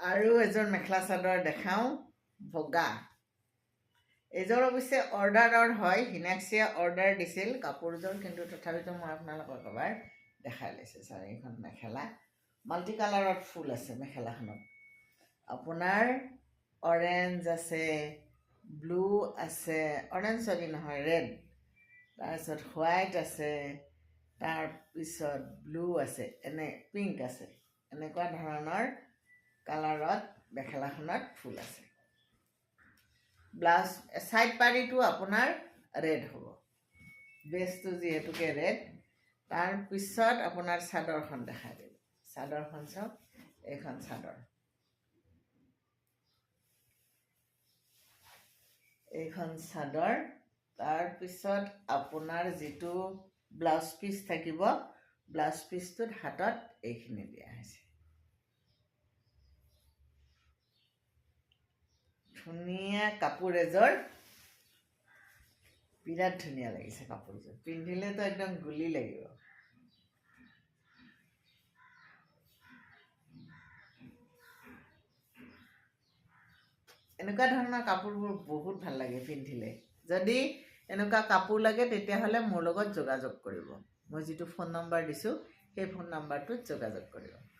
আৰু এযোৰ মেখেলা চাদৰ দেখাওঁ বগা এইযোৰ অৱশ্যে অৰ্ডাৰৰ হয় হিনাক্ষীয়ে অৰ্ডাৰ দিছিল কাপোৰযোৰ কিন্তু তথাপিতো মই আপোনালোকক এবাৰ দেখাই লৈছোঁ ছাৰ এইখন মেখেলা মাল্টি কালাৰত ফুল আছে মেখেলাখনত আপোনাৰ অৰেঞ্জ আছে ব্লু আছে অৰেঞ্জ চৰি নহয় ৰেড তাৰপিছত হোৱাইট আছে তাৰপিছত ব্লু আছে এনে পিংক আছে এনেকুৱা ধৰণৰ কালাৰত মেখেলাখনত ফুল আছে ব্লাউজ ছাইড পাৰিটো আপোনাৰ ৰেড হ'ব বেছটো যিহেতুকে ৰেড তাৰপিছত আপোনাৰ চাদৰখন দেখাই দিম চাদৰখন চাওক এইখন চাদৰ এইখন চাদৰ তাৰপিছত আপোনাৰ যিটো ব্লাউজ পিচ থাকিব ব্লাউজ পিচটোত হাতত এইখিনি দিয়া হৈছে ধুনীয়া কাপোৰ এযোৰ বিৰাট ধুনীয়া লাগিছে কাপোৰযোৰ পিন্ধিলেতো একদম গুলি লাগিব এনেকুৱা ধৰণৰ কাপোৰবোৰ বহুত ভাল লাগে পিন্ধিলে যদি এনেকুৱা কাপোৰ লাগে তেতিয়াহ'লে মোৰ লগত যোগাযোগ কৰিব মই যিটো ফোন নম্বৰ দিছোঁ সেই ফোন নম্বৰটোত যোগাযোগ কৰিব